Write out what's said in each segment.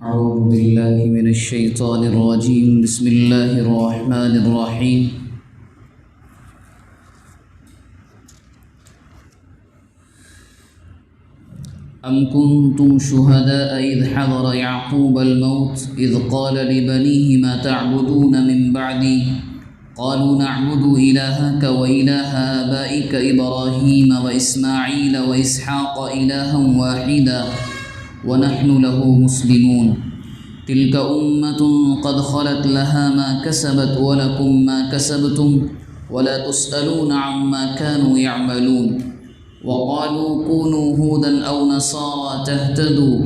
أعوذ بالله من الشيطان الرجيم. بسم الله الرحمن الرحيم. أم كنتم شهداء إذ حضر يعقوب الموت إذ قال لبنيه ما تعبدون من بعدي قالوا نعبد إلهك وإله آبائك إبراهيم وإسماعيل وإسحاق إلها واحدا ونحن له مسلمون تلك أمة قد خلت لها ما كسبت ولكم ما كسبتم ولا تسألون عما كانوا يعملون وقالوا كونوا هودا أو نصارى تهتدوا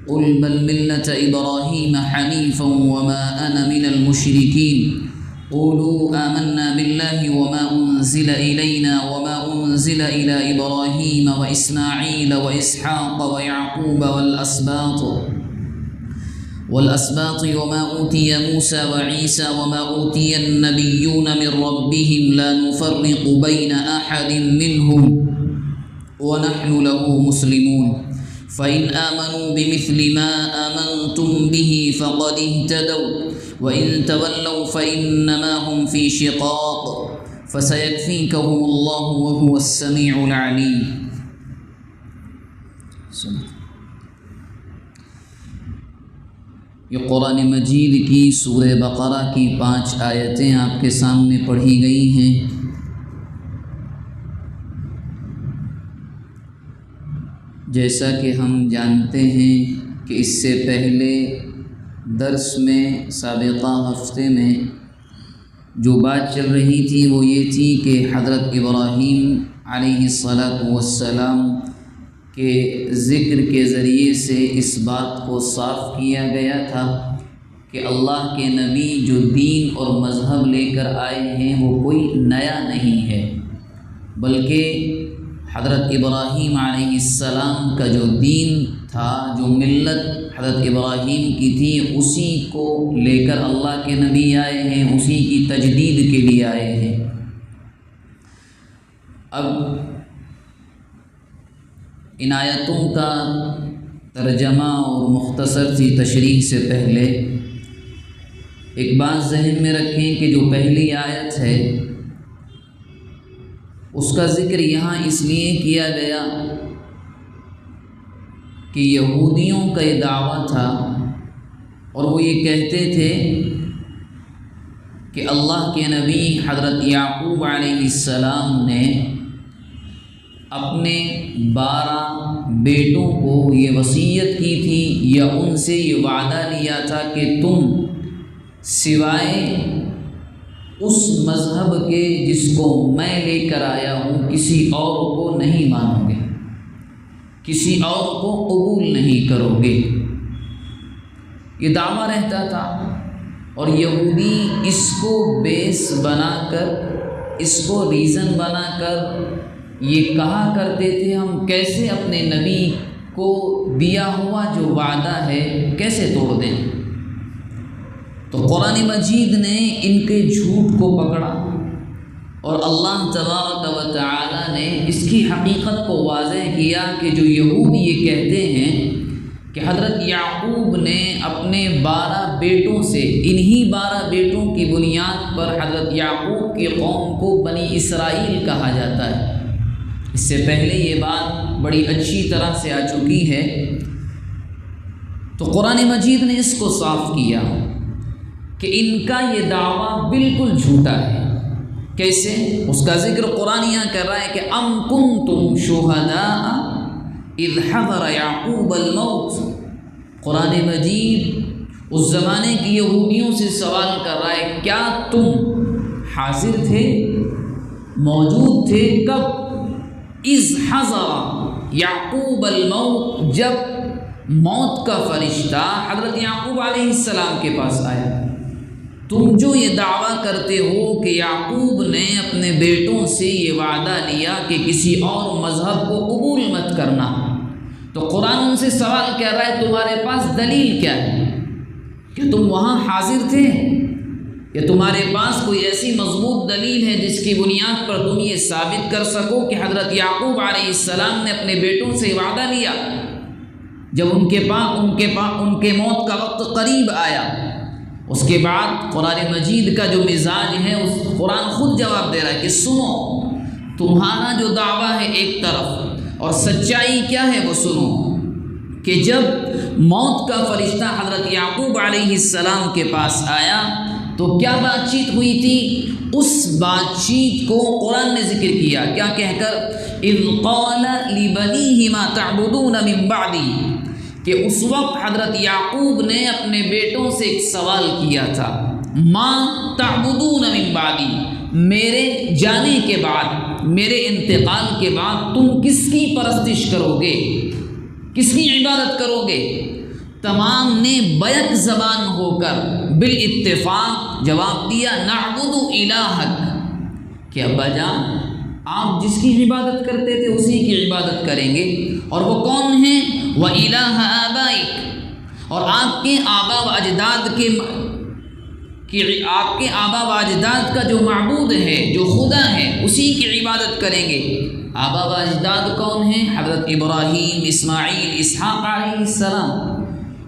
قل بل ملة إبراهيم حنيفا وما أنا من المشركين قولوا آمنا بالله وما أنزل إلينا وما أنزل إلى إبراهيم وإسماعيل وإسحاق ويعقوب والأسباط وما أوتي موسى وعيسى وما أوتي النبيون من ربهم لا نفرق بين أحد منهم ونحن له مسلمون فإن آمنوا بمثل ما آمنتم به فقد اهتدوا وإن تولوا فإنما هم في شقاق فسيكفيكهم الله وهو السميع العليم. یہ قرآن مجید کی سورہ بقرہ کی 5 آیتیں آپ کے سامنے پڑھی گئی ہیں. جیسا کہ ہم جانتے ہیں کہ اس سے پہلے درس میں سابقہ ہفتے میں جو بات چل رہی تھی وہ یہ تھی کہ حضرت ابراہیم علیہ السلام کے ذکر کے ذریعے سے اس بات کو صاف کیا گیا تھا کہ اللہ کے نبی جو دین اور مذہب لے کر آئے ہیں وہ کوئی نیا نہیں ہے، بلکہ حضرت ابراہیم علیہ السلام کا جو دین تھا، جو ملت حضرت ابراہیم کی تھی، اسی کو لے کر اللہ کے نبی آئے ہیں، اسی کی تجدید کے لیے آئے ہیں. اب ان آیتوں کا ترجمہ اور مختصر سی تشریح سے پہلے ایک بات ذہن میں رکھیں کہ جو پہلی آیت ہے اس کا ذکر یہاں اس لیے کیا گیا کہ یہودیوں کا یہ دعویٰ تھا اور وہ یہ کہتے تھے کہ اللہ کے نبی حضرت یعقوب علیہ السلام نے اپنے 12 بیٹوں کو یہ وصیت کی تھی یا ان سے یہ وعدہ لیا تھا کہ تم سوائے اس مذہب کے جس کو میں لے کر آیا ہوں کسی اور کو نہیں مانو گے، کسی اور کو قبول نہیں کرو گے. یہ دعویٰ رہتا تھا اور یہودی اس کو بیس بنا کر، اس کو ریزن بنا کر یہ کہا کرتے تھے ہم کیسے اپنے نبی کو دیا ہوا جو وعدہ ہے کیسے توڑ دیں. تو قرآن مجید نے ان کے جھوٹ کو پکڑا اور اللہ تبارک و تعالی نے اس کی حقیقت کو واضح کیا کہ جو یہود یہ کہتے ہیں کہ حضرت یعقوب نے اپنے 12 بیٹوں سے، انہی 12 بیٹوں کی بنیاد پر حضرت یعقوب کی قوم کو بنی اسرائیل کہا جاتا ہے. اس سے پہلے یہ بات بڑی اچھی طرح سے آ چکی ہے. تو قرآن مجید نے اس کو صاف کیا کہ ان کا یہ دعویٰ بالکل جھوٹا ہے. کیسے؟ اس کا ذکر قرآن یہاں کر رہا ہے کہ ام کنتم شہداء اذ حضر یعقوب الموت. قرآن مجید اس زمانے کی یہودیوں سے سوال کر رہا ہے کیا تم حاضر تھے، موجود تھے؟ کب؟ اذ حضر یعقوب الموت، جب موت کا فرشتہ حضرت یعقوب علیہ السلام کے پاس آیا. تم جو یہ دعویٰ کرتے ہو کہ یعقوب نے اپنے بیٹوں سے یہ وعدہ لیا کہ کسی اور مذہب کو قبول مت کرنا، تو قرآن ان سے سوال کر رہا ہے تمہارے پاس دلیل کیا ہے؟ کہ تم وہاں حاضر تھے یا تمہارے پاس کوئی ایسی مضبوط دلیل ہے جس کی بنیاد پر تم یہ ثابت کر سکو کہ حضرت یعقوب علیہ السلام نے اپنے بیٹوں سے وعدہ لیا؟ جب ان کے موت کا وقت قریب آیا، اس کے بعد قرآن مجید کا جو مزاج ہے اس قرآن خود جواب دے رہا ہے کہ سنو، تمہارا جو دعویٰ ہے ایک طرف اور سچائی کیا ہے وہ سنو، کہ جب موت کا فرشتہ حضرت یعقوب علیہ السلام کے پاس آیا تو کیا بات چیت ہوئی تھی؟ اس بات چیت کو قرآن نے ذکر کیا، کیا کہہ کر؟ اذ قال لبنیہ ما تعبدون من بعدی، کہ اس وقت حضرت یعقوب نے اپنے بیٹوں سے ایک سوال کیا تھا، ما تعبدون من بعدی، میرے جانے کے بعد، میرے انتقال کے بعد تم کس کی پرستش کرو گے، کس کی عبادت کرو گے؟ تمام نے بیک زبان ہو کر بالاتفاق جواب دیا، نعبد الہک، کہ ابا جان آپ جس کی عبادت کرتے تھے اسی کی عبادت کریں گے، اور وہ کون ہیں؟ وَإِلَٰهَ آبَائِكَ، اور آپ کے آبا و اجداد کا جو معبود ہے، جو خدا ہے، اسی کی عبادت کریں گے۔ آبا و اجداد کون ہیں؟ حضرت ابراہیم، اسماعیل، اسحاق علیہ السلام۔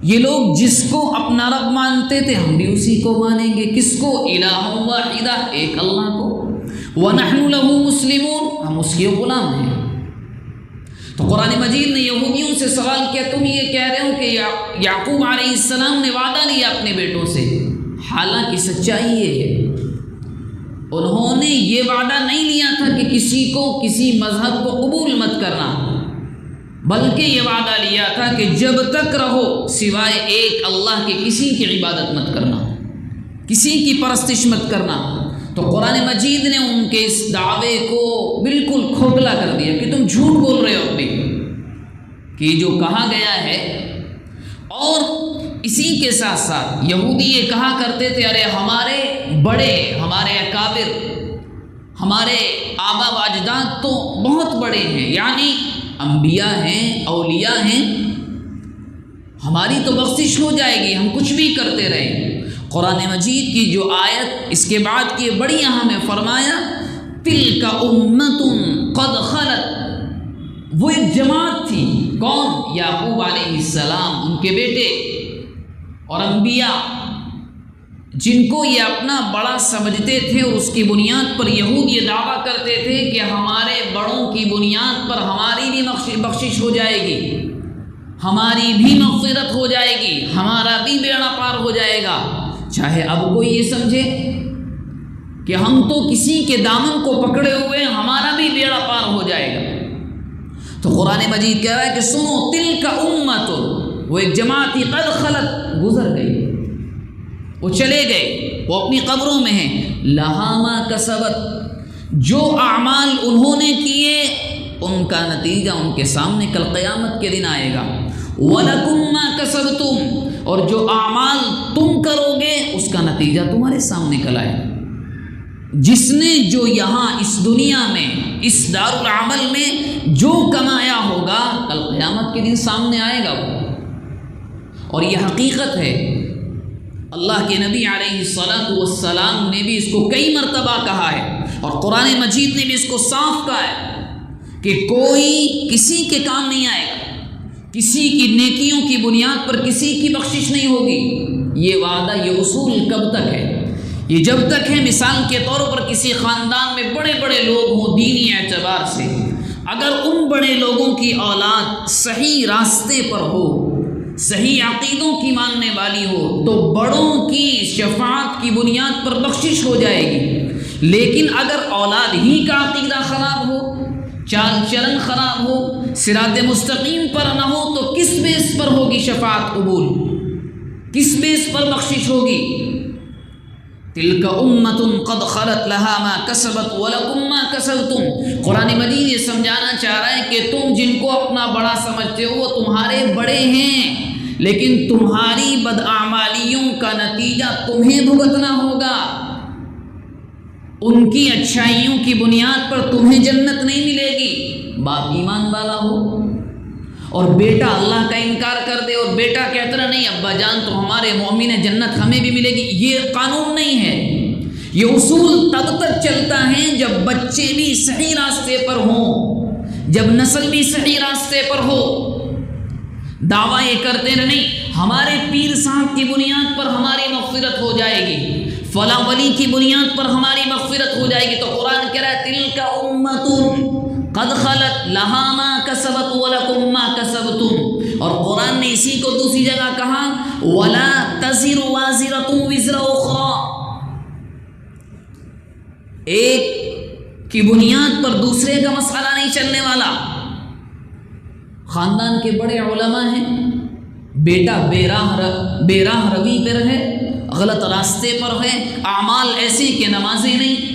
یہ لوگ جس کو اپنا رب مانتے تھے ہم بھی اسی کو مانیں گے، کس کو؟ الہ واحدہ، ایک اللہ کو۔ وَنَحْنُ لَهُ مُسْلِمُونَ، ہم اس کے غلام ہیں۔ تو قرآن مجید نے یہودیوں سے سوال کیا، تم یہ کہہ رہے ہو کہ یعقوب علیہ السلام نے وعدہ لیا اپنے بیٹوں سے، حالانکہ سچائی یہ ہے انہوں نے یہ وعدہ نہیں لیا تھا کہ کسی مذہب کو قبول مت کرنا، بلکہ یہ وعدہ لیا تھا کہ جب تک رہو سوائے ایک اللہ کے کسی کی عبادت مت کرنا، کسی کی پرستش مت کرنا۔ تو قرآن مجید نے ان کے اس دعوے کو بالکل کھوکھلا کر دیا کہ تم جھوٹ بول رہے ہو ابھی، کہ جو کہا گیا ہے۔ اور اسی کے ساتھ ساتھ یہودی یہ کہا کرتے تھے، ارے ہمارے بڑے، ہمارے اکابر، ہمارے آبا و اجداد تو بہت بڑے ہیں، یعنی انبیاء ہیں، اولیاء ہیں، ہماری تو بخشش ہو جائے گی، ہم کچھ بھی کرتے رہیں۔ قرآن مجید کی جو آیت اس کے بعد کی بڑی اہم ہے، فرمایا تلک امۃ قد خلت، وہ ایک جماعت تھی، کون؟ یعقوب علیہ السلام، ان کے بیٹے اور انبیاء، جن کو یہ اپنا بڑا سمجھتے تھے، اور اس کی بنیاد پر یہود یہ دعویٰ کرتے تھے کہ ہمارے بڑوں کی بنیاد پر ہماری بھی بخشش ہو جائے گی، ہماری بھی مغفرت ہو جائے گی، ہمارا بھی بیڑا پار ہو جائے گا۔ چاہے اب کوئی یہ سمجھے کہ ہم تو کسی کے دامن کو پکڑے ہوئے، ہمارا بھی بیڑا پار ہو جائے گا۔ تو قرآن مجید کہہ رہا ہے کہ سنو، تلک امۃ، وہ ایک جماعت قد خلت، گزر گئی، وہ چلے گئے، وہ اپنی قبروں میں ہیں، لہا ما کسبت، جو اعمال انہوں نے کیے ان کا نتیجہ ان کے سامنے کل قیامت کے دن آئے گا۔ وَلَكُمْ مَا كَسَبْتُمْ، اور جو اعمال تم کرو گے اس کا نتیجہ تمہارے سامنے کل آئے گا۔ جس نے جو یہاں اس دنیا میں، اس دار العمل میں جو کمایا ہوگا کل قیامت کے دن سامنے آئے گا وہ۔ اور یہ حقیقت ہے، اللہ کے نبی علیہ الصلاۃ والسلام نے بھی اس کو کئی مرتبہ کہا ہے، اور قرآن مجید نے بھی اس کو صاف کہا ہے کہ کوئی کسی کے کام نہیں آئے گا، کسی کی نیکیوں کی بنیاد پر کسی کی بخشش نہیں ہوگی۔ یہ وعدہ، یہ اصول کب تک ہے؟ یہ جب تک ہے، مثال کے طور پر کسی خاندان میں بڑے بڑے لوگ ہوں دینی اعتبار سے، اگر ان بڑے لوگوں کی اولاد صحیح راستے پر ہو، صحیح عقیدوں کی ماننے والی ہو، تو بڑوں کی شفاعت کی بنیاد پر بخشش ہو جائے گی۔ لیکن اگر اولاد ہی کا عقیدہ خراب ہو، چال چلن خراب ہو، صراط مستقیم پر نہ ہو، تو کس بیس پر ہوگی شفاعت قبول؟ کس بیس پر بخشش ہوگی؟ تلک امۃ قد خلت لہا ما کسبت ولکم ما کسبتم۔ قرآن مجید یہ سمجھانا چاہ رہا ہے کہ تم جن کو اپنا بڑا سمجھتے ہو وہ تمہارے بڑے ہیں، لیکن تمہاری بداعمالیوں کا نتیجہ تمہیں بھگتنا ہوگا۔ ان کی اچھائیوں کی بنیاد پر تمہیں جنت نہیں ملے گی۔ باپ ایمان والا ہو اور بیٹا اللہ کا انکار کر دے، اور بیٹا کہتا رہے نہیں ابا جان تو ہمارے مومن ہیں، جنت ہمیں بھی ملے گی، یہ قانون نہیں ہے۔ یہ اصول تب تک چلتا ہے جب بچے بھی صحیح راستے پر ہوں، جب نسل بھی صحیح راستے پر ہو۔ دعویٰ یہ کرتے رہے نہیں ہمارے پیر صاحب کی بنیاد پر ہماری مغفرت ہو جائے گی، فلاں ولی کی بنیاد پر ہماری مغفرت ہو جائے گی. تو قرآن کہہ رہا ہے تلک امۃ قد خلت لہا ما کسبت ولکم ما کسبتم. اور قرآن نے اسی کو دوسری جگہ کہا ولا تزر وازرۃ وزر اخری. ایک کی بنیاد پر دوسرے کا مسئلہ نہیں چلنے والا. خاندان کے بڑے علماء ہیں، بیٹا بے راہ روی پر ہے، غلط راستے پر ہے، اعمال ایسے کہ نمازیں نہیں،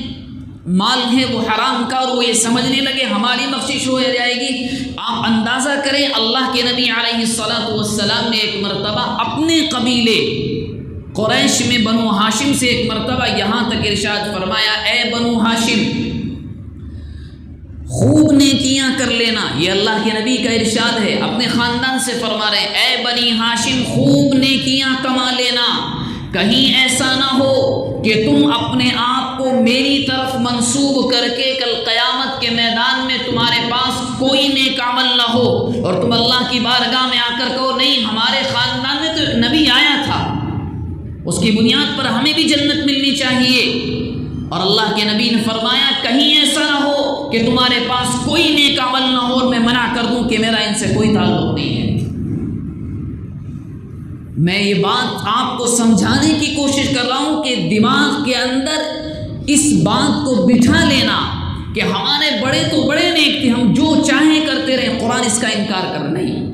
مال ہے وہ حرام کا، اور وہ یہ سمجھنے لگے ہماری بخشش ہو جائے گی. آپ اندازہ کریں اللہ کے نبی علیہ الصلاۃ والسلام نے ایک مرتبہ اپنے قبیلے قریش میں بنو ہاشم سے ایک مرتبہ یہاں تک ارشاد فرمایا اے بنو ہاشم خوب نیکیاں کر لینا. یہ اللہ کے نبی کا ارشاد ہے، اپنے خاندان سے فرما رہے ہیں اے بنی ہاشم خوب نیکیاں کما لینا، کہیں ایسا نہ ہو کہ تم اپنے آپ کو میری طرف منسوب کر کے کل قیامت کے میدان میں تمہارے پاس کوئی نیک عمل نہ ہو اور تم اللہ کی بارگاہ میں آ کر کہو نہیں ہمارے خاندان میں تو نبی آیا تھا، اس کی بنیاد پر ہمیں بھی جنت ملنی چاہیے. اور اللہ کے نبی نے فرمایا کہیں ایسا نہ ہو کہ تمہارے پاس کوئی نیک عمل نہ ہو اور میں منع کر دوں کہ میرا ان سے کوئی تعلق نہیں ہے. میں یہ بات آپ کو سمجھانے کی کوشش کر رہا ہوں کہ دماغ کے اندر اس بات کو بٹھا لینا کہ ہمارے بڑے تو بڑے نیک تھے، ہم جو چاہیں کرتے رہے. قرآن اس کا انکار کر نہیں.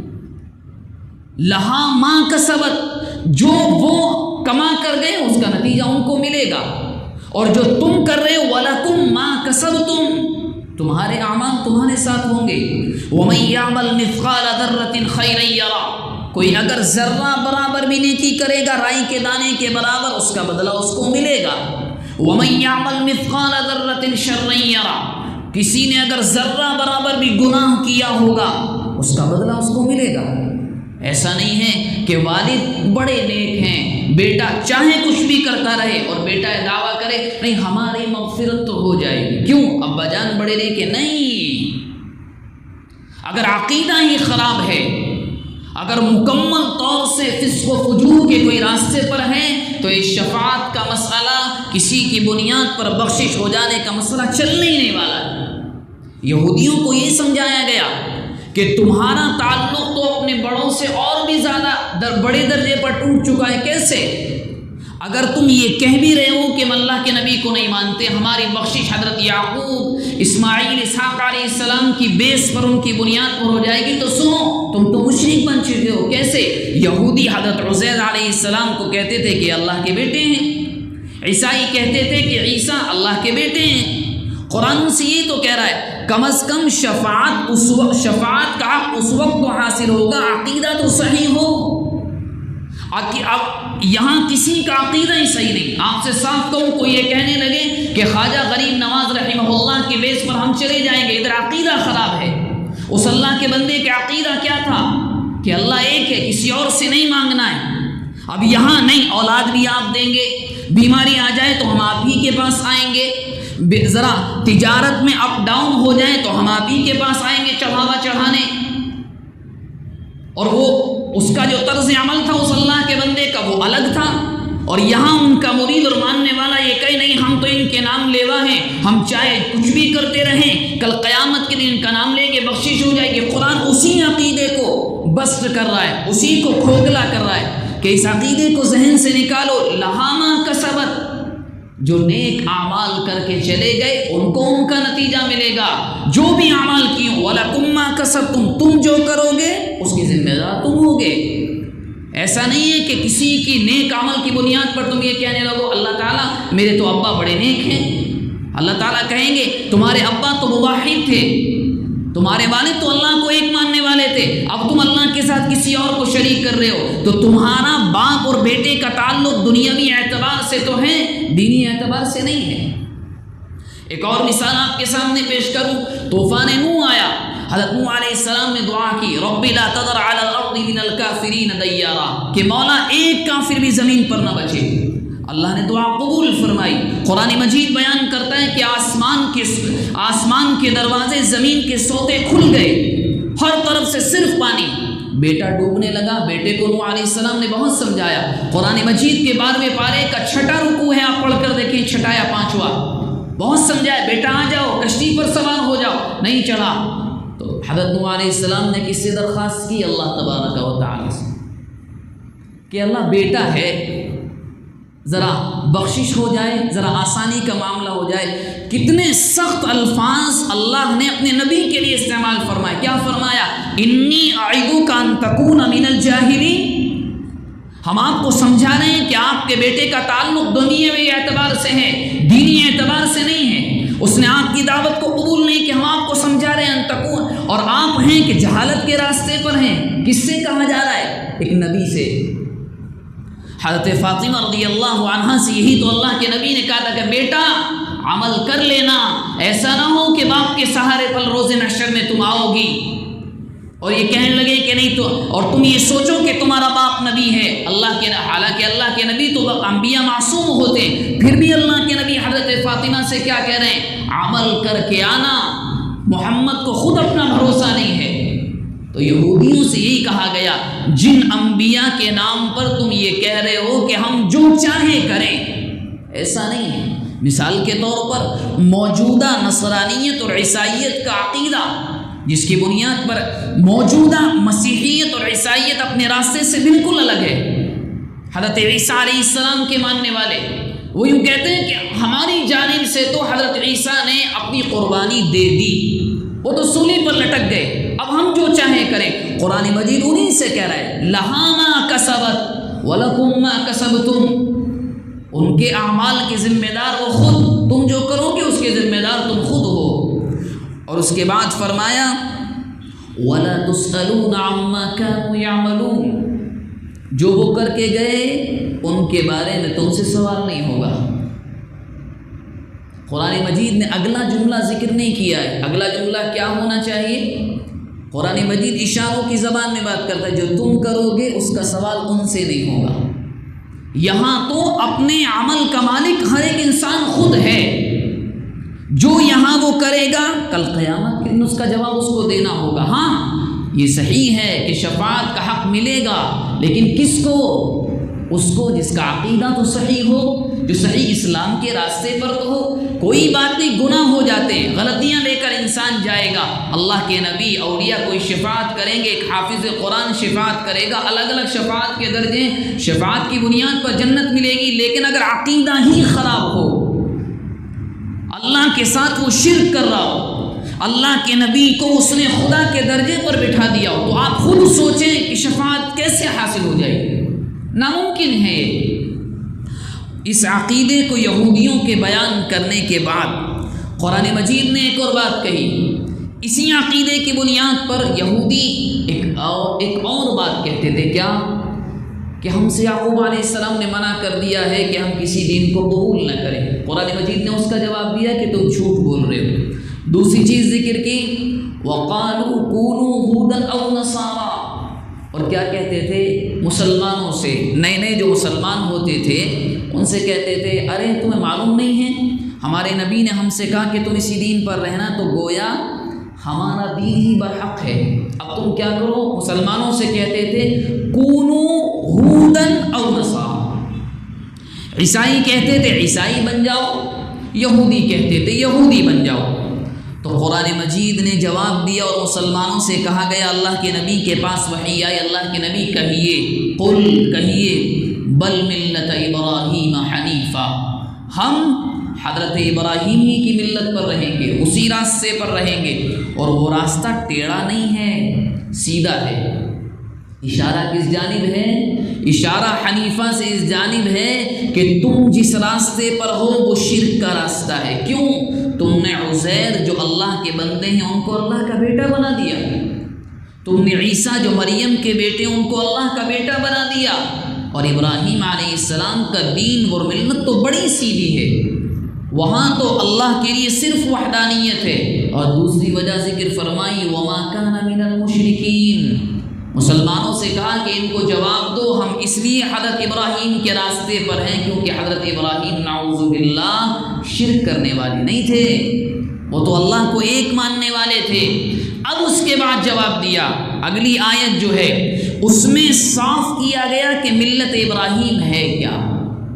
لہا ما کسبت، جو وہ کما کر گئے اس کا نتیجہ ان کو ملے گا، اور جو تم کر رہے ہو وَلَكُمْ مَا كَسَبْتُمْ، تمہارے اعمال تمہارے ساتھ ہوں گے. وَمَن يَعْمَلْ مِثْقَالَ ذَرَّةٍ خَيْرًا يَرَهُ، کوئی اگر ذرہ برابر بھی نیکی کرے گا رائی کے دانے کے برابر اس کا بدلہ اس کو ملے گا. وَمَن يَعْمَلْ مِثْقَالَ ذَرَّةٍ شَرًّا يَرَهُ، کسی نے اگر ذرہ برابر بھی گناہ کیا ہوگا اس کا بدلہ اس کو ملے گا. ایسا نہیں ہے کہ والد بڑے نیک ہیں، بیٹا چاہے کچھ بھی کرتا رہے اور بیٹا دعویٰ کرے نہیں ہماری مغفرت تو ہو جائے گی، کیوں ابا جان بڑے نیک ہیں. نہیں، اگر عقیدہ ہی خراب ہے، اگر مکمل طور سے فسق و فجور کے کوئی راستے پر ہیں تو اس شفاعت کا مسئلہ کسی کی بنیاد پر بخشش ہو جانے کا مسئلہ چلنے ہی نہیں والا ہے. یہودیوں کو یہ سمجھایا گیا کہ تمہارا تعلق تو اپنے بڑوں سے اور بھی زیادہ بڑے درجے پر ٹوٹ چکا ہے. کیسے؟ اگر تم یہ کہہ بھی رہے ہو کہ ہم اللہ کے نبی کو نہیں مانتے، ہماری بخشش حضرت یعقوب اسماعیل اسحاق علیہ السلام کی بیس پر ان کی بنیاد پر ہو جائے گی، تو سنو تم تو مشرک بن چکے ہو. کیسے؟ یہودی حضرت عزیر علیہ السلام کو کہتے تھے کہ اللہ کے بیٹے ہیں، عیسائی کہتے تھے کہ عیسیٰ اللہ کے بیٹے ہیں. قرآن سے یہ تو کہہ رہا ہے کم از کم شفاعت کا حق اس وقت تو حاصل ہوگا عقیدہ تو صحیح ہو. اب یہاں کسی کا عقیدہ ہی صحیح نہیں. آپ سے صاف کہوں کوئی یہ کہنے لگے کہ خواجہ غریب نواز رحمہ اللہ کی بیس پر ہم چلے جائیں گے، ادھر عقیدہ خراب ہے. اس اللہ کے بندے کا عقیدہ کیا تھا کہ اللہ ایک ہے، کسی اور سے نہیں مانگنا ہے. اب یہاں نہیں، اولاد بھی آپ دیں گے، بیماری آ جائے تو ہم آپ ہی کے پاس آئیں گے، ذرا تجارت میں اپ ڈاؤن ہو جائے تو ہم آپ ہی کے پاس آئیں گے چڑھاوا چڑھانے. اور وہ اس کا جو طرز عمل تھا اس اللہ کے بندے کا وہ الگ تھا. اور یہاں ان کا مرید اور ماننے والا یہ کہے نہیں ہم تو ان کے نام لیوا ہیں، ہم چاہے کچھ بھی کرتے رہیں کل قیامت کے دن ان کا نام لیں گے بخشش ہو جائے گی. قرآن اسی عقیدے کو بست کر رہا ہے، اسی کو کھوکھلا کر رہا ہے کہ اس عقیدے کو ذہن سے نکالو. لہا ما کسبت، جو نیک اعمال کر کے چلے گئے ان کو ان کا نتیجہ ملے گا. جو بھی اعمال کیے وَلَكُمْ مَا كَسَبْتُمْ، تم جو کرو گے اس کی ذمہ دار تم ہوگے. ایسا نہیں ہے کہ کسی کی نیک عمل کی بنیاد پر تم یہ کہنے لگو اللہ تعالیٰ میرے تو ابا بڑے نیک ہیں. اللہ تعالیٰ کہیں گے تمہارے ابا تو موحد تھے، تمہارے والد تو اللہ کو ایک ماننے والے تھے، اب تم اللہ کے ساتھ کسی اور کو شریک کر رہے ہو. تو تمہارا باپ اور بیٹے کا تعلق دنیاوی اعتبار سے تو ہے، دینی اعتبار سے نہیں ہے. ایک اور مثال آپ کے سامنے پیش کروں. طوفان نوح آیا، حضرت نوح علیہ السلام نے دعا کی رب لا تذر علی الارض من الکافرین دیارا، کہ مولا ایک کافر بھی زمین پر نہ بچے. اللہ نے دعا قبول فرمائی. قرآن مجید بیان کرتا ہے کہ آسمان کے دروازے زمین کے سوتے کھل گئے، ہر طرف سے صرف پانی. بیٹا ڈوبنے لگا، بیٹے کو نوح علیہ السلام نے بہت سمجھایا۔ قرآن مجید کے 12ویں پارے کا 6واں رکوع ہے، آپ پڑھ کر دیکھیں، 6واں یا 5واں، بہت سمجھایا، بیٹا آ جاؤ، کشتی پر سوار ہو جاؤ، نہیں چڑھا۔ تو حضرت نوح علیہ السلام نے کس سے درخواست کی؟ اللہ تبارک و تعالی سے، کہ اللہ بیٹا ہے، ذرا بخشش ہو جائے، ذرا آسانی کا معاملہ ہو جائے۔ کتنے سخت الفاظ اللہ نے اپنے نبی کے لیے استعمال فرمائے۔ کیا فرمایا؟ انی اعظک ان تکون من الجاہلین۔ ہم آپ کو سمجھا رہے ہیں کہ آپ کے بیٹے کا تعلق دنیاوی اعتبار سے ہے، دینی اعتبار سے نہیں ہے۔ اس نے آپ کی دعوت کو قبول نہیں کیا، ہم آپ کو سمجھا رہے ہیں ان تکون، اور آپ ہیں کہ جہالت کے راستے پر ہیں۔ کس سے کہا جا رہا ہے؟ ایک نبی سے۔ حضرت فاطمہ رضی اللہ عنہا سے یہی تو اللہ کے نبی نے کہا تھا کہ بیٹا عمل کر لینا، ایسا نہ ہو کہ باپ کے سہارے پر روز محشر میں تم آؤ گی اور یہ کہنے لگے کہ نہیں تو، اور تم یہ سوچو کہ تمہارا باپ نبی ہے۔ اللہ کے، حالانکہ اللہ کے نبی تو انبیاء معصوم ہوتے، پھر بھی اللہ کے نبی حضرت فاطمہ سے کیا کہہ رہے ہیں؟ عمل کر کے آنا، محمد کو خود اپنا بھروسہ نہیں ہے۔ تو یہودیوں سے یہی کہا گیا، جن انبیاء کے نام پر تم یہ کہہ رہے ہو کہ ہم جو چاہیں کریں، ایسا نہیں ہے۔ مثال کے طور پر موجودہ نصرانیت اور عیسائیت کا عقیدہ، جس کی بنیاد پر موجودہ مسیحیت اور عیسائیت اپنے راستے سے بالکل الگ ہے۔ حضرت عیسیٰ علیہ السلام کے ماننے والے وہ یوں کہتے ہیں کہ ہماری جانب سے تو حضرت عیسیٰ نے اپنی قربانی دے دی، وہ تو سولی پر لٹک گئے، اب ہم جو چاہیں کریں۔ قرآن مجید انہیں سے کہہ رہا ہے، لہا ما کسبت ولکم ما کسبتم، ان کے اعمال کے ذمہ دار وہ خود، تم جو کرو گے اس کے ذمہ دار تم خود ہو۔ اور اس کے بعد فرمایا وَلَا تُسْأَلُونَ عَمَّا كَانُوا يَعْمَلُونَ، جو وہ کر کے گئے ان کے بارے میں تم سے سوال نہیں ہوگا۔ قرآن مجید نے اگلا جملہ ذکر نہیں کیا ہے۔ اگلا جملہ کیا ہونا چاہیے؟ قرآن مجید اشاروں کی زبان میں بات کرتا ہے، جو تم کرو گے اس کا سوال ان سے نہیں ہوگا۔ یہاں تو اپنے عمل کا مالک ہر ایک انسان خود ہے، جو یہاں وہ کرے گا کل قیامت کے دن اس کا جواب اس کو دینا ہوگا۔ ہاں یہ صحیح ہے کہ شفاعت کا حق ملے گا، لیکن کس کو؟ اس کو جس کا عقیدہ تو صحیح ہو، جو صحیح اسلام کے راستے پر تو ہو۔ کوئی بات نہیں، گناہ ہو جاتے ہیں، غلطیاں لے کر انسان جائے گا، اللہ کے نبی اولیاء کوئی شفاعت کریں گے، ایک حافظ قرآن شفاعت کرے گا، الگ الگ شفاعت کے درجے، شفاعت کی بنیاد پر جنت ملے گی۔ لیکن اگر عقیدہ ہی خراب ہو، اللہ کے ساتھ وہ شرک کر رہا ہو، اللہ کے نبی کو اس نے خدا کے درجے پر بٹھا دیا ہو، تو آپ خود سوچیں کہ شفاعت کیسے حاصل ہو جائے گی؟ ناممکن ہے۔ اس عقیدے کو یہودیوں کے بیان کرنے کے بعد قرآن مجید نے ایک اور بات کہی۔ اسی عقیدے کی بنیاد پر یہودی ایک اور بات کہتے تھے، کیا؟ کہ ہم سے یعقوب علیہ السلام نے منع کر دیا ہے کہ ہم کسی دین کو قبول نہ کریں۔ قرآن مجید نے اس کا جواب دیا کہ تم جھوٹ بول رہے ہو۔ دوسری چیز ذکر کی، وَقَالُوا كُونُوا هُودًا أَوْ نَصَارَىٰ، اور کیا کہتے تھے؟ مسلمانوں سے، نئے نئے جو مسلمان ہوتے تھے ان سے کہتے تھے، ارے تمہیں معلوم نہیں ہے ہمارے نبی نے ہم سے کہا کہ تم اسی دین پر رہنا، تو گویا ہمارا دین ہی برحق ہے، اب تم کیا کرو؟ مسلمانوں سے کہتے تھے کونوا ہودن او نصارا، عیسائی کہتے تھے عیسائی بن جاؤ، یہودی کہتے تھے یہودی بن جاؤ۔ تو قرآن مجید نے جواب دیا اور مسلمانوں سے کہا گیا، اللہ کے نبی کے پاس وحی آئی، اللہ کے نبی کہیے، قل کہیے، بل ملت ابراہیم حنیفا، ہم حضرت ابراہیم ہی کی ملت پر رہیں گے، اسی راستے پر رہیں گے، اور وہ راستہ ٹیڑھا نہیں ہے، سیدھا ہے۔ اشارہ کس جانب ہے؟ اشارہ حنیفہ سے اس جانب ہے کہ تم جس راستے پر ہو وہ شرک کا راستہ ہے۔ کیوں؟ تم نے عزیر جو اللہ کے بندے ہیں ان کو اللہ کا بیٹا بنا دیا، تم نے عیسیٰ جو مریم کے بیٹے ان کو اللہ کا بیٹا بنا دیا، اور ابراہیم علیہ السلام کا دین اور ملت تو بڑی سیدھی ہے، وہاں تو اللہ کے لیے صرف وحدانیت ہے۔ اور دوسری وجہ ذکر فرمائی، وما کان من المشرکین، مسلمانوں سے کہا کہ ان کو جواب دو، ہم اس لیے حضرت ابراہیم کے راستے پر ہیں کیونکہ حضرت ابراہیم نعوذ باللہ شرک کرنے والے نہیں تھے، وہ تو اللہ کو ایک ماننے والے تھے۔ اب اس کے بعد جواب دیا، اگلی آیت جو ہے اس میں صاف کیا گیا کہ ملت ابراہیم ہے کیا،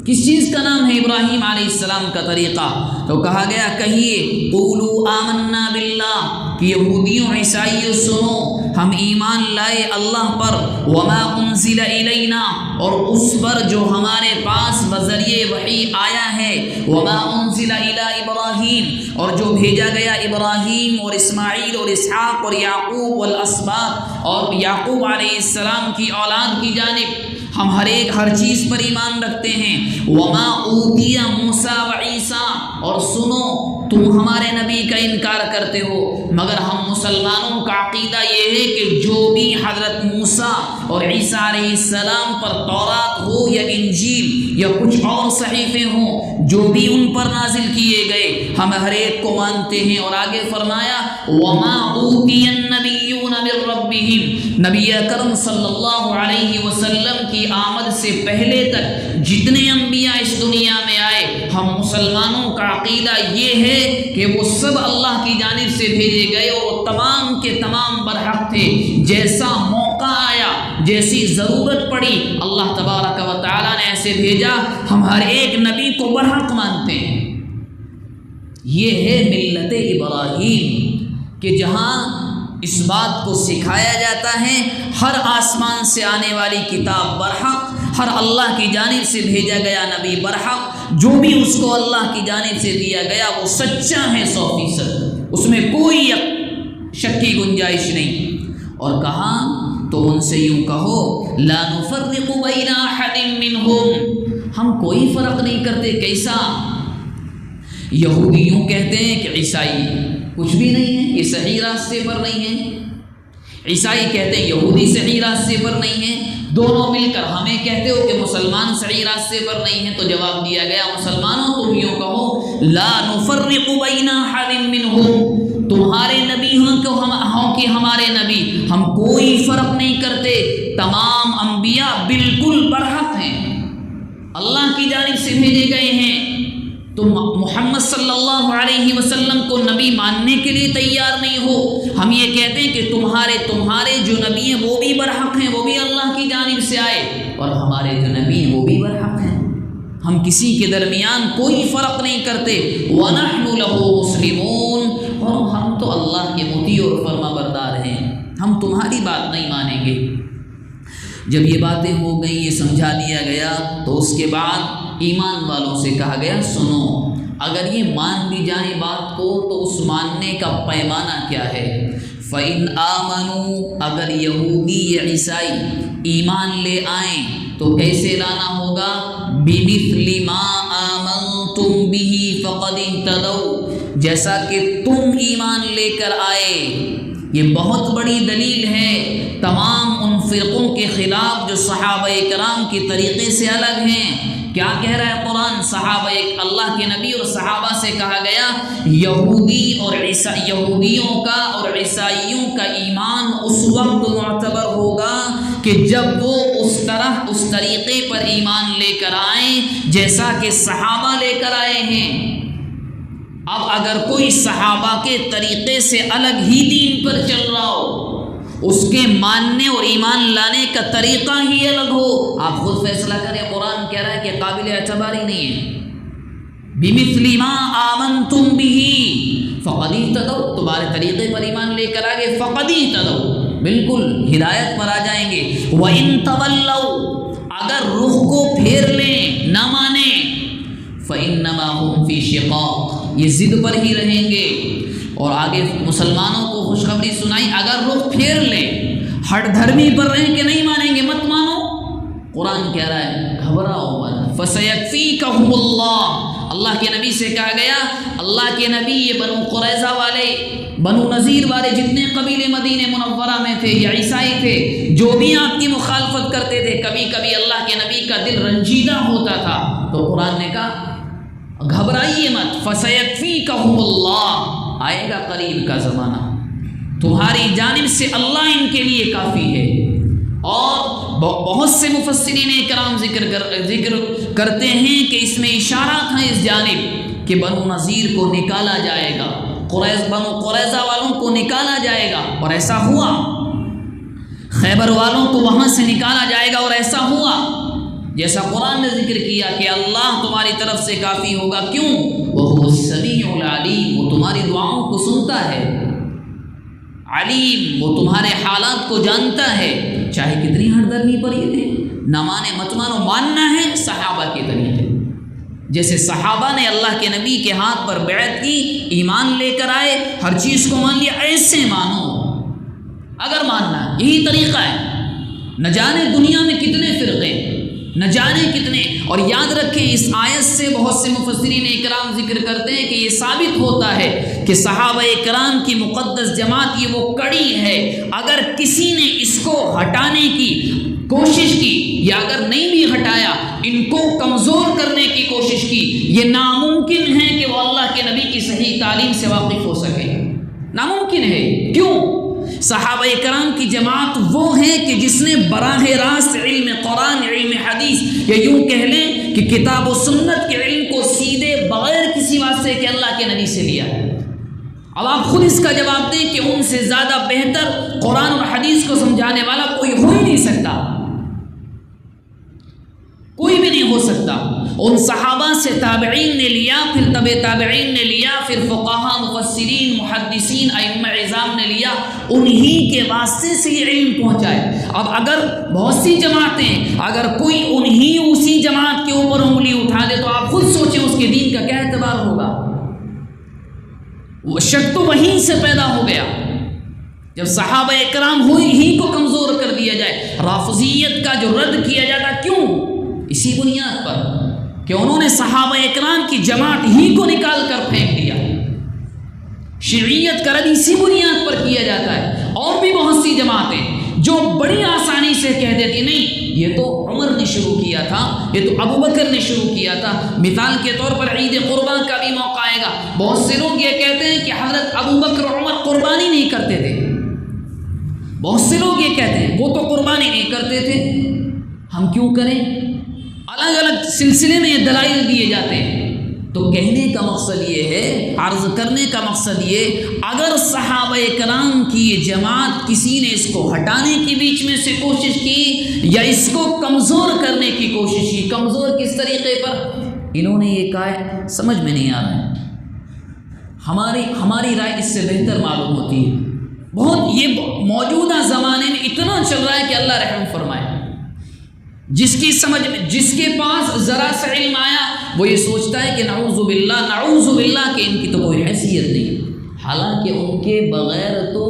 کس چیز کا نام ہے ابراہیم علیہ السلام کا طریقہ. تو کہا گیا کہیے قولوا آمنا باللہ کہ یہودیوں عیسائیوں سنو ہم ایمان لائے اللہ پر، وما انزل الینا اور اس پر جو ہمارے پاس بذریعہ وحی آیا ہے، وما انزل الی ابراہیم اور جو بھیجا گیا ابراہیم اور اسماعیل اور اسحاق اور یعقوب والاسباط اور یعقوب علیہ السلام کی اولاد کی جانب، ہم ہر چیز پر ایمان رکھتے ہیں. وما اوتی موسیٰ و عیسیٰ اور سنو تم ہمارے نبی کا انکار کرتے ہو، مگر ہم مسلمانوں کا عقیدہ یہ ہے کہ جو بھی حضرت موسیٰ اور عیسیٰ علیہ السلام پر تورات ہو یا انجیل یا کچھ اور صحیفے ہوں، جو بھی ان پر نازل کیے گئے ہم ہر ایک کو مانتے ہیں. اور آگے فرمایا وما اوتی النبیون من ربہم، نبی اکرم صلی اللہ علیہ وسلم کی آمد سے پہلے تک جتنے انبیاء اس دنیا میں آئے، ہم مسلمانوں کا عقیدہ یہ ہے کہ وہ سب اللہ کی جانب سے بھیجے گئے اور وہ تمام کے تمام برحق تھے. جیسا موقع آیا، جیسی ضرورت پڑی، اللہ تبارک و تعالیٰ نے ایسے بھیجا. ہم ہر ایک نبی کو برحق مانتے ہیں. یہ ہے ملت ابراہیم کہ جہاں اس بات کو سکھایا جاتا ہے ہر آسمان سے آنے والی کتاب برحق، ہر اللہ کی جانب سے بھیجا گیا نبی برحق، جو بھی اس کو اللہ کی جانب سے دیا گیا وہ سچا ہے 100%، اس میں کوئی شک کی گنجائش نہیں. اور کہا تو ان سے یوں کہو لا نفرق بین احد منہم، ہم کوئی فرق نہیں کرتے. کیسا؟ یہودیوں کہتے ہیں کہ عیسائی کچھ بھی نہیں ہے، یہ صحیح راستے پر نہیں ہے. عیسائی کہتے ہیں یہودی صحیح راستے پر نہیں ہے. دونوں مل کر ہمیں کہتے ہو کہ مسلمان صحیح راستے پر نہیں ہیں. تو جواب دیا گیا مسلمانوں تم یوں کہو لا نفرق بین احد منہم، تمہارے نبی ہوں کہ ہمارے نبی، ہم کوئی فرق نہیں کرتے. تمام انبیاء بالکل برحق ہیں، اللہ کی جانب سے بھیجے گئے ہیں. تم محمد صلی اللہ علیہ وسلم کو نبی ماننے کے لیے تیار نہیں ہو. ہم یہ کہتے ہیں کہ تمہارے جو نبی ہیں وہ بھی برحق ہیں، وہ بھی اللہ کی جانب سے آئے، اور ہمارے جو نبی ہیں وہ بھی برحق ہیں. ہم کسی کے درمیان کوئی فرق نہیں کرتے. وَنَحْنُ لَهُ مُسْلِمُونَ، اور ہم تو اللہ کے مطیع اور فرما بردار ہیں، ہم تمہاری بات نہیں مانیں گے. جب یہ باتیں ہو گئیں، یہ سمجھا دیا گیا، تو اس کے بعد ایمان والوں سے کہا گیا سنو، اگر یہ مان لی جائے بات کو تو اس ماننے کا پیمانہ کیا ہے. فَإِنْ آمَنُوا، اگر یہودی یا عیسائی ایمان لے آئیں تو کیسے لانا ہوگا؟ بِمِثْلِ مَا آمَنْتُمْ بِهِ فَقَدِ اهْتَدَوْا، جیسا کہ تم ایمان لے کر آئے. یہ بہت بڑی دلیل ہے تمام ان فرقوں کے خلاف جو صحابہ کرام کے طریقے سے الگ ہیں. کیا کہہ رہا ہے قرآن؟ صحابہ اللہ کے نبی اور صحابہ سے کہا گیا یہودیوں کا اور عیسائیوں کا ایمان اس وقت معتبر ہوگا کہ جب وہ اس طریقے پر ایمان لے کر آئیں جیسا کہ صحابہ لے کر آئے ہیں. اب اگر کوئی صحابہ کے طریقے سے الگ ہی دین پر چل رہا ہو، اس کے ماننے اور ایمان لانے کا طریقہ ہی الگ ہو، آپ خود فیصلہ کریں. قرآن کہہ رہا ہے کہ قابل اعتبار ہی نہیں ہے. بِمِثْلِ مَا آمَنْتُمْ بِهِ فَقَدِ اهْتَدَوْا، تمہارے طریقے پر ایمان لے کر آگے فَقَدِ اهْتَدَوْا، بالکل ہدایت پر آ جائیں گے. وَإِن تَوَلَّوْا، اگر رخ کو پھیر لیں نہ مانیں، فَإِنَّمَا هُمْ فِي شِقَاقٍ، یہ ضد پر ہی رہیں گے. اور آگے مسلمانوں کو خوشخبری سنائی اگر رخ پھیر لیں، ہٹ دھرمی پر رہیں کہ نہیں مانیں گے مت مانو. قرآن کہہ رہا ہے گھبراؤ مت. فَسَيَكْفِيكَهُمُ اللَّهُ، اللہ کے نبی سے کہا گیا اللہ کے نبی یہ بنو قریظہ والے، بنو نذیر والے جتنے قبیلے مدینہ منورہ میں تھے یا عیسائی تھے، جو بھی آپ کی مخالفت کرتے تھے، کبھی کبھی اللہ کے نبی کا دل رنجیدہ ہوتا تھا. تو قرآن نے کہا گھبرائیے مت. فَسَيَكْفِيكَهُمُ اللَّهُ، آئے گا قریب کا زمانہ، تمہاری جانب سے اللہ ان کے لیے کافی ہے. اور بہت سے مفسرین کرام ذکر کرتے ہیں کہ اس میں اشارہ تھا اس جانب کہ بنو نذیر کو نکالا جائے گا، بنو قریظہ والوں کو نکالا جائے گا. اور ایسا ہوا. خیبر والوں کو وہاں سے نکالا جائے گا، اور ایسا ہوا جیسا قرآن نے ذکر کیا کہ اللہ تمہاری طرف سے کافی ہوگا۔ کیوں؟ وَهُوَ السَّمِيعُ الْعَلِيمُ، وہ تمہاری دعاؤں کو سنتا ہے، علیم، وہ تمہارے حالات کو جانتا ہے، چاہے کتنی ہٹ درمی پر یہ دیں، نہ مانے مت مانو، ماننا ہے صحابہ کے طریقے، جیسے صحابہ نے اللہ کے نبی کے ہاتھ پر بیعت کی، ایمان لے کر آئے، ہر چیز کو مان لیا، ایسے مانو اگر ماننا ہے، یہی طریقہ ہے۔ نہ جانے دنیا میں کتنے فرقے، نہ جانے کتنے، اور یاد رکھیں اس آیت سے بہت سے مفسرین اکرام ذکر کرتے ہیں کہ یہ ثابت ہوتا ہے کہ صحابہ اکرام کی مقدس جماعت یہ وہ کڑی ہے، اگر کسی نے اس کو ہٹانے کی کوشش کی یا اگر نہیں بھی ہٹایا، ان کو کمزور کرنے کی کوشش کی، یہ ناممکن ہے کہ وہ اللہ کے نبی کی صحیح تعلیم سے واقف ہو سکے، ناممکن ہے۔ کیوں؟ صحابہ کرام کی جماعت وہ ہے کہ جس نے براہ راست علم قرآن، علم حدیث، یا یوں کہہ لیں کہ کتاب و سنت کے علم کو سیدھے بغیر کسی واسطے کے اللہ کے نبی سے لیا ہے۔ اب آپ خود اس کا جواب دیں کہ ان سے زیادہ بہتر قرآن اور حدیث کو سمجھانے والا کوئی ہو ہی نہیں سکتا، کوئی بھی نہیں ہو سکتا۔ ان صحابہ سے تابعین نے لیا، پھر تبع تابعین نے لیا، پھر فقہاء، مفسرین، محدثین، ائمہ اعظام نے لیا، انہی کے واسطے سے یہ علم پہنچا ہے۔ اب اگر بہت سی جماعتیں، اگر کوئی انہی اسی جماعت کے اوپر انگلی اٹھا دے تو آپ خود سوچیں اس کے دین کا کیا اعتبار ہوگا۔ وہ شک تو وہیں سے پیدا ہو گیا جب صحابہ اکرام ہی کو کمزور کر دیا جائے۔ رافضیت کا جو رد کیا جاتا، کیوں؟ اسی بنیاد پر کہ انہوں نے صحابہ اکرام کی جماعت ہی کو نکال کر پھینک دیا۔ شیعیت کا رد اسی بنیاد پر کیا جاتا ہے۔ اور بھی بہت سی جماعتیں جو بڑی آسانی سے کہہ دیتی نہیں یہ تو عمر نے شروع کیا تھا، یہ تو ابو بکر نے شروع کیا تھا۔ مثال کے طور پر عید قربان کا بھی موقع آئے گا، بہت سے لوگ یہ کہتے ہیں کہ حضرت ابو بکر اور عمر قربانی نہیں کرتے تھے، بہت سے لوگ یہ کہتے ہیں وہ تو قربانی نہیں کرتے تھے، ہم کیوں کریں؟ الگ الگ سلسلے میں یہ دلائل دیے جاتے ہیں۔ تو کہنے کا مقصد یہ ہے، عرض کرنے کا مقصد یہ، اگر صحابہ کرام کی یہ جماعت کسی نے اس کو ہٹانے کی بیچ میں سے کوشش کی یا اس کو کمزور کرنے کی کوشش کی، کمزور کس طریقے پر؟ انہوں نے یہ کہا ہے سمجھ میں نہیں آ رہا ہے، ہماری رائے اس سے بہتر معلوم ہوتی ہے۔ بہت یہ موجودہ زمانے میں اتنا چل رہا ہے کہ اللہ رحم فرمائے، جس کی سمجھ میں، جس کے پاس ذرا سا علم آیا وہ یہ سوچتا ہے کہ نعوذ باللہ کہ ان کی تو کوئی حیثیت نہیں، حالانکہ ان کے بغیر تو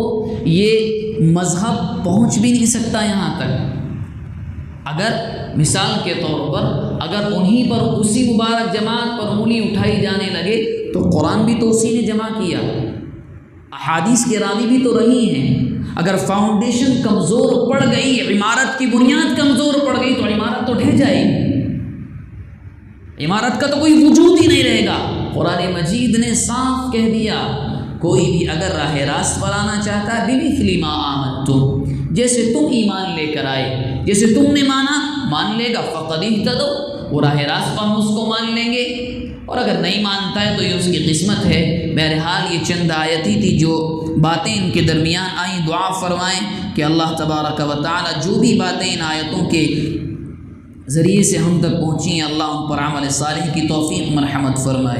یہ مذہب پہنچ بھی نہیں سکتا یہاں تک۔ اگر مثال کے طور پر اگر انہی پر، اسی مبارک جماعت پر انگلی اٹھائی جانے لگے تو قرآن بھی تو اسی نے جمع کیا، احادیث کے راوی بھی تو رہی ہیں۔ اگر فاؤنڈیشن کمزور پڑ گئی، عمارت کی بنیاد کمزور پڑ گئی تو عمارت تو ڈھہ جائے گی، عمارت کا تو کوئی وجود ہی نہیں رہے گا۔ قرآن مجید نے صاف کہہ دیا، کوئی بھی اگر راہ راست پر آنا چاہتا ہے بِمِثْلِ مَا آمَنْتُمْ، جیسے تم ایمان لے کر آئے، جیسے تم نے مانا مان لے گا، فَقَدِ اهْتَدَوْا، وہ راہ راست پر ہم اس کو مان لیں گے، اور اگر نہیں مانتا ہے تو یہ اس کی قسمت ہے۔ بہرحال یہ چند آیتی تھی جو باتیں ان کے درمیان آئیں، دعا فرمائیں کہ اللہ تبارک و تعالی جو بھی باتیں ان آیتوں کے ذریعے سے ہم تک پہنچیں، اللہ ان پر عمل صالح کی توفیق مرحمت فرمائے۔